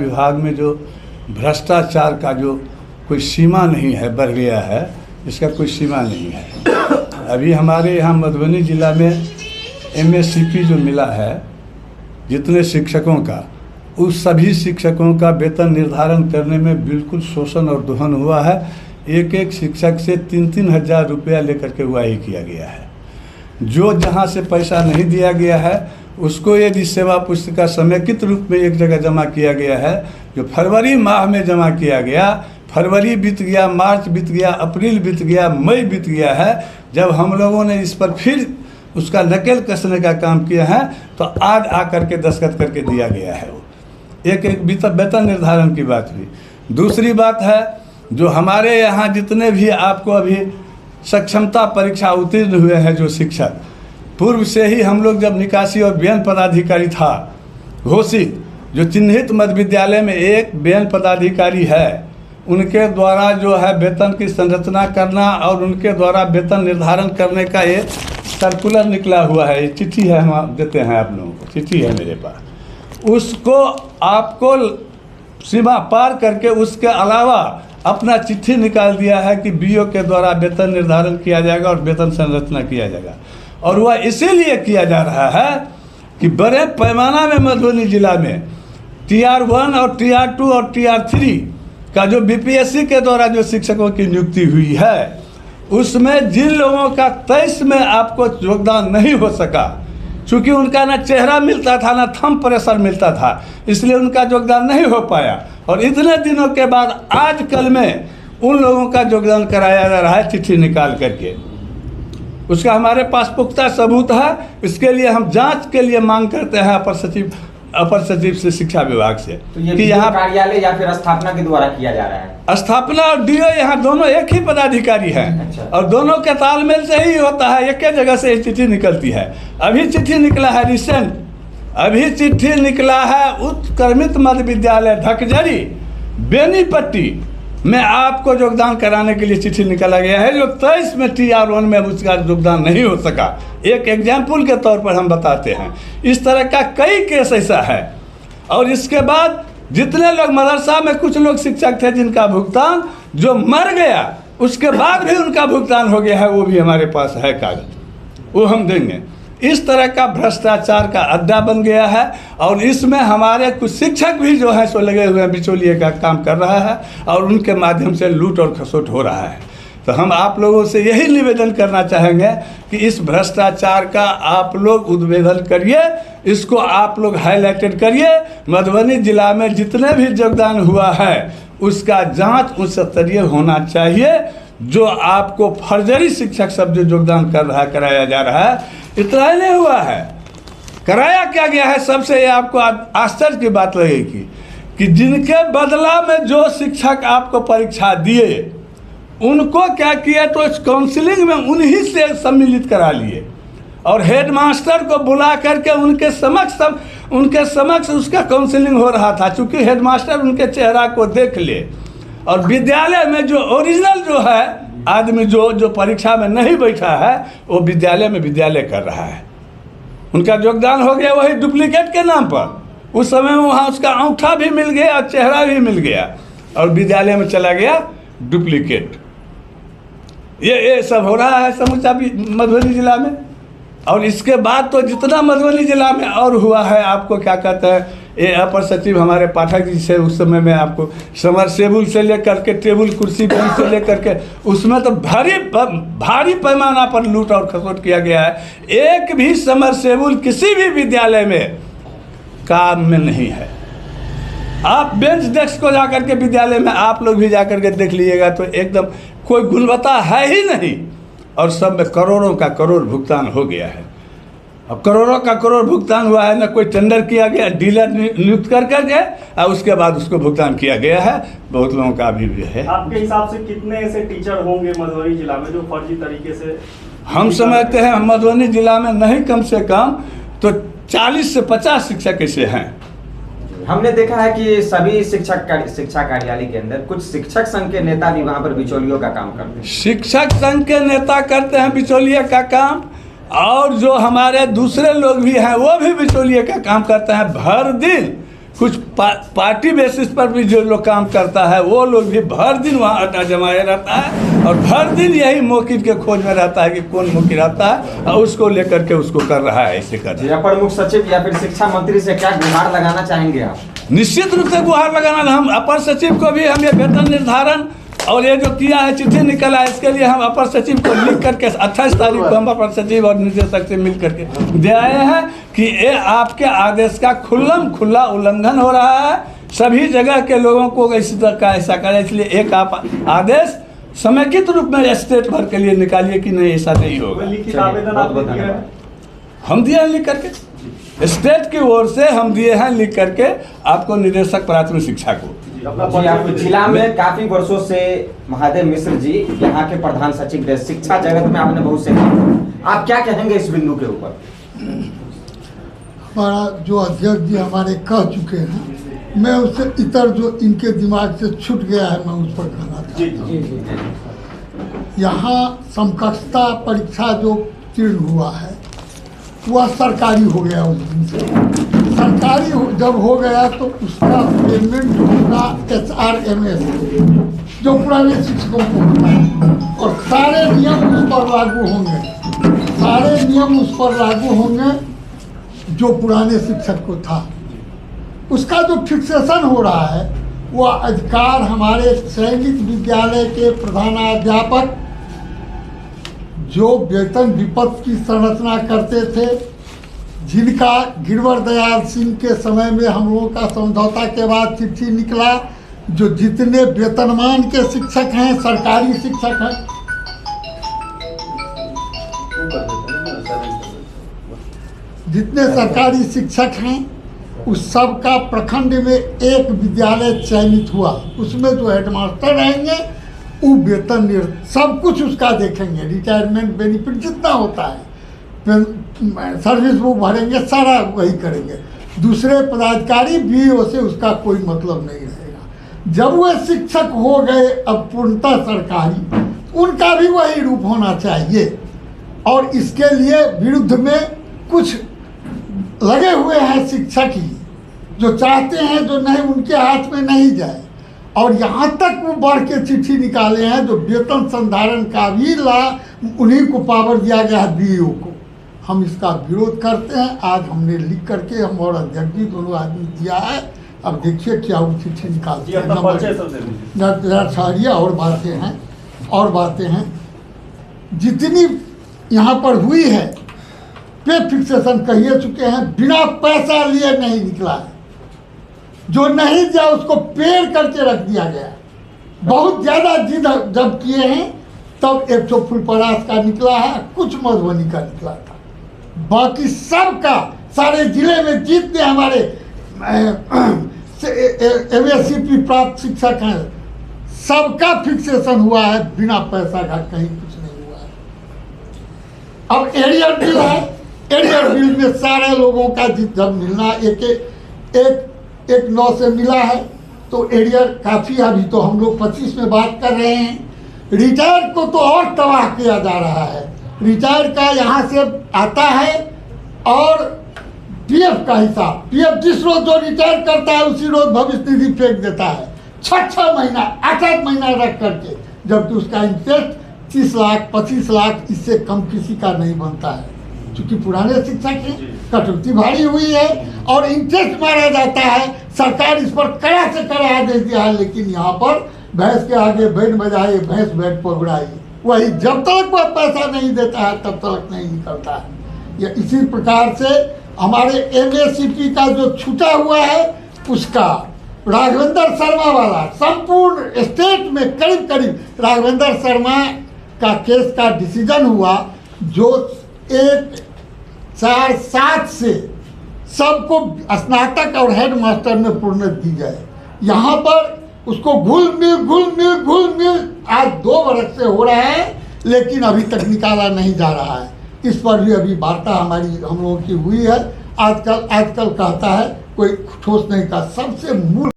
विभाग में जो भ्रष्टाचार का जो कोई सीमा नहीं है, बढ़ गया है, इसका कोई सीमा नहीं है। अभी हमारे यहाँ मधुबनी जिला में MSCP जो मिला है जितने शिक्षकों का, उस सभी शिक्षकों का वेतन निर्धारण करने में बिल्कुल शोषण और दोहन हुआ है। एक एक शिक्षक से 3-3 हज़ार रुपया लेकर के उड़ाही किया गया है। जो जहाँ से पैसा नहीं दिया गया है उसको यदि सेवा पुस्तिका समेकित रूप में एक जगह जमा किया गया है, जो फरवरी माह में जमा किया गया, फरवरी बीत गया, मार्च बीत गया, अप्रैल बीत गया, मई बीत गया है। जब हम लोगों ने इस पर फिर उसका नकेल कसने का काम किया है तो आज आकर के दस्तखत करके दिया गया है। वो एक वेतन निर्धारण की बात हुई। दूसरी बात है, जो हमारे यहाँ जितने भी आपको अभी सक्षमता परीक्षा उत्तीर्ण हुए हैं जो शिक्षक, पूर्व से ही हम लोग जब निकासी और व्ययन पदाधिकारी था घोषित, जो चिन्हित मध्य विद्यालय में एक व्ययन पदाधिकारी है, उनके द्वारा जो है वेतन की संरचना करना और उनके द्वारा वेतन निर्धारण करने का एक सर्कुलर निकला हुआ है। ये चिट्ठी है, हम देते हैं आप लोगों को, चिट्ठी है मेरे पास। उसको आपको सीमा पार करके उसके अलावा अपना चिट्ठी निकाल दिया है कि BO के द्वारा वेतन निर्धारण किया जाएगा और वेतन संरचना किया जाएगा। और वह इसीलिए किया जा रहा है कि बड़े पैमाना में मधुबनी जिला में TR1 और TR2 और TR3 का जो BPSC के द्वारा जो शिक्षकों की नियुक्ति हुई है, उसमें जिन लोगों का 23 में आपको योगदान नहीं हो सका, चूँकि उनका ना चेहरा मिलता था ना थंब प्रेशर मिलता था, इसलिए उनका योगदान नहीं हो पाया। और इतने दिनों के बाद आज कल में उन लोगों का योगदान कराया जा रहा है चिट्ठी निकाल करके। उसका हमारे पास पुख्ता सबूत है। इसके लिए हम जांच के लिए मांग करते हैं अपर सचिव से शिक्षा विभाग से तो ये कि यहाँ कार्यालय या फिर स्थापना के द्वारा किया जा रहा है। स्थापना और DO यहाँ दोनों एक ही पदाधिकारी हैं। अच्छा। और दोनों के तालमेल से ही होता है, एक ही जगह से चिट्ठी निकलती है। अभी चिट्ठी निकला है रिसेंट, अभी चिट्ठी निकला है उत्क्रमित मध्य विद्यालय धकजरी बेनीपट्टी में आपको योगदान कराने के लिए चिट्ठी निकाला गया है, जो 23 में TR1 में उसका योगदान नहीं हो सका। एक एग्जाम्पल के तौर पर हम बताते हैं। इस तरह का कई केस ऐसा है। और इसके बाद जितने लोग मदरसा में कुछ लोग शिक्षक थे जिनका भुगतान जो मर गया, उसके बाद भी उनका भुगतान हो गया है, वो भी हमारे पास है कागज, वो हम देंगे। इस तरह का भ्रष्टाचार का अड्डा बन गया है। और इसमें हमारे कुछ शिक्षक भी जो है सो लगे हुए हैं, बिचौलिए का काम कर रहा है और उनके माध्यम से लूट और खसोट हो रहा है। तो हम आप लोगों से यही निवेदन करना चाहेंगे कि इस भ्रष्टाचार का आप लोग उद्भेदन करिए, इसको आप लोग हाईलाइटेड करिए। मधुबनी जिला में जितने भी योगदान हुआ है उसका जांच उच्च स्तरीय होना चाहिए। जो आपको फर्जरी शिक्षक सब जो योगदान कर रहा है, कराया जा रहा है, इतना ही नहीं हुआ है, कराया क्या गया है। सबसे आपको आश्चर्य की बात लगेगी कि जिनके बदला में जो शिक्षक आपको परीक्षा दिए, उनको क्या किया, तो इस काउंसिलिंग में उन्हीं से सम्मिलित करा लिए और हेडमास्टर को बुला करके उनके समक्ष उसका काउंसिलिंग हो रहा था। चूँकि हेडमास्टर उनके चेहरा को देख ले और विद्यालय में जो ओरिजिनल जो है आदमी जो परीक्षा में नहीं बैठा है, वो विद्यालय में विद्यालय कर रहा है। उनका योगदान हो गया वही डुप्लीकेट के नाम पर। उस समय वहाँ उसका अंगूठा भी मिल गया और चेहरा भी मिल गया और विद्यालय में चला गया डुप्लीकेट। ये सब हो रहा है समूचा मधुबनी जिला में। और इसके बाद तो जितना मधुबनी जिला में और हुआ है, आपको क्या कहते हैं, ये अपर सचिव हमारे पाठक जी से उस समय में आपको समरसेबुल से लेकर के टेबल कुर्सी बेंच से लेकर के उसमें तो भारी पैमाना पर लूट और खसोट किया गया है। एक भी समरसेबुल किसी भी विद्यालय में काम में नहीं है। आप बेंच डेस्क को जाकर के विद्यालय में आप लोग भी जाकर के देख लीजिएगा तो एकदम कोई गुणवत्ता है ही नहीं। और सब में करोड़ों का करोड़ भुगतान हो गया है। अब करोड़ों का करोड़ भुगतान हुआ है, ना कोई टेंडर किया गया, डीलर नियुक्त कर गए और उसके बाद उसको भुगतान किया गया है। बहुत लोगों का अभी भी है। आपके हिसाब से कितने ऐसे टीचर होंगे मधुबनी जिला में जो फर्जी तरीके से? हम समझते हैं मधुबनी जिला में नहीं कम से कम तो 40 से 50 शिक्षक ऐसे हैं। हमने देखा है कि सभी शिक्षा कार्यालय के अंदर कुछ शिक्षक संघ के नेता भी वहाँ पर बिचौलियों का काम करते हैं। शिक्षक संघ के नेता करते हैं बिचौलिए का काम, और जो हमारे दूसरे लोग भी हैं वो भी बिचौलिए का काम करते हैं। भर दिन कुछ पार्टी बेसिस पर भी जो लोग काम करता है वो लोग भी भर दिन वहाँ अड्डा जमाए रहता है और भर दिन यही मौकिल के खोज में रहता है कि कौन मौकिल आता है और उसको लेकर के उसको कर रहा है, ऐसे कर रहा है। अपर मुख्य सचिव या फिर शिक्षा मंत्री से क्या गुहार लगाना चाहेंगे आप? निश्चित रूप से गुहार लगाना, हम अपर सचिव को भी हम ये वेतन निर्धारण और ये जो किया है, चिट्ठी निकला है, इसके लिए हम अपर सचिव को लिख करके 28 तारीख को हम अपर सचिव और निदेशक से मिल करके दे आए हैं कि ये आपके आदेश का खुला उल्लंघन हो रहा है। सभी जगह के लोगों को इसी तरह का ऐसा करें, इसलिए एक आप आदेश समेकित रूप में स्टेट भर के लिए निकालिए कि नहीं ऐसा नहीं होगा। लिखित आवेदन आपने दिया है? हम दिए हैं लिख करके, स्टेट की ओर से हम दिए हैं लिख करके आपको, निदेशक प्राथमिक शिक्षा को। जी, आप जिला में काफी वर्षों से महादेव मिश्र जी यहाँ के प्रधान सचिव रहे, शिक्षा जगत में आपने बहुत से काम किए। आप क्या कहेंगे इस बिंदु के ऊपर? हमारा जो अध्यक्ष जी हमारे कह चुके हैं, मैं उससे इतर जो इनके दिमाग से छूट गया है मैं उस पर कहना चाहता हूँ। यहाँ समकक्षता परीक्षा जो उत्तीर्ण हुआ है वह सरकारी हो गया उस दिन से। सरकारी जब हो गया तो उसका पेमेंट होगा HRMS जो पुराने शिक्षकों को होता है और सारे नियम उस पर लागू होंगे, सारे नियम उस पर लागू होंगे जो पुराने शिक्षक को था। उसका जो फिक्सेशन हो रहा है वह अधिकार हमारे सैनिक विद्यालय के प्रधानाध्यापक जो वेतन विपत्ति की संरचना करते थे, जिनका गिरवर दयाल सिंह के समय में हम लोगों का समझौता के बाद चिट्ठी निकला, जो जितने वेतनमान के शिक्षक हैं, सरकारी शिक्षक हैं, जितने सरकारी शिक्षक हैं उस सब का प्रखंड में एक विद्यालय चयनित हुआ। उसमें जो हेडमास्टर रहेंगे वो वेतन सब कुछ उसका देखेंगे, रिटायरमेंट बेनिफिट जितना होता है, सर्विस बुक भरेंगे, सारा वही करेंगे। दूसरे पदाधिकारी बीओ से उसका कोई मतलब नहीं रहेगा। जब वह शिक्षक हो गए अब पूर्णतः सरकारी, उनका भी वही रूप होना चाहिए। और इसके लिए विरुद्ध में कुछ लगे हुए हैं शिक्षक ही जो चाहते हैं जो नहीं उनके हाथ में नहीं जाए, और यहाँ तक वो बढ़ के चिट्ठी निकाले हैं जो वेतन संधारण का भी उन्हीं को पावर दिया गया है बीओ को। हम इसका विरोध करते हैं। आज हमने लिख करके हम और अध्यक्ष जी दोनों आदमी दिया है। अब देखिए क्या वो चिट्ठी निकालते हैं। और बातें हैं जितनी यहाँ पर हुई है पे फिक्सेशन कहिए चुके हैं, बिना पैसा लिए नहीं निकला है। जो नहीं दिया उसको पेड़ करके रख दिया गया। बहुत ज़्यादा जिद जब किए हैं तब 100 फुलपरास का निकला है, कुछ मधुबनी का निकला था। बाकी सबका सारे जिले में जितने हमारे MSCP प्राप्त शिक्षक हैं सबका फिक्सेशन हुआ है, बिना पैसा का कहीं कुछ नहीं हुआ है। अब एरियर बिल है, एरियर बिल में सारे लोगों का जब मिलना एक 9 से मिला है तो एरियर काफ़ी, अभी तो हम लोग 25 में बात कर रहे हैं। रिटायर को तो और तबाह किया जा रहा है। रिटायर का यहाँ से आता है और पीएफ का हिसाब, पीएफ जिस रोज जो रिटायर करता है उसी रोज भविष्य निधि फेंक देता है 6 महीना 8 महीना रख करके, जबकि उसका इंटरेस्ट 30 लाख 25 लाख इससे कम किसी का नहीं बनता है। चूँकि पुराने शिक्षक हैं, कटौती भारी हुई है और इंटरेस्ट मारा जाता है। सरकार इस पर कड़ा से कड़ा आदेश दिया है, लेकिन यहाँ पर भैंस के आगे बैंड बजाए भैंस बैंड पर उड़ाई, वही जब तक वह पैसा नहीं देता है तब तक नहीं निकलता है। या इसी प्रकार से हमारे MSCP का जो छूटा हुआ है उसका राघवेंद्र शर्मा वाला संपूर्ण स्टेट में करीब राघवेंद्र शर्मा का केस का डिसीजन हुआ, जो 1-4-7 से सबको स्नातक और हेड मास्टर में प्रोन्नति दी जाए। यहाँ पर उसको घुल मिल आज 2 वर्ष से हो रहा है, लेकिन अभी तक निकाला नहीं जा रहा है। इस पर भी अभी वार्ता हमारी हम लोगों की हुई है। आजकल कहता है कोई ठोस नहीं का। सबसे मूल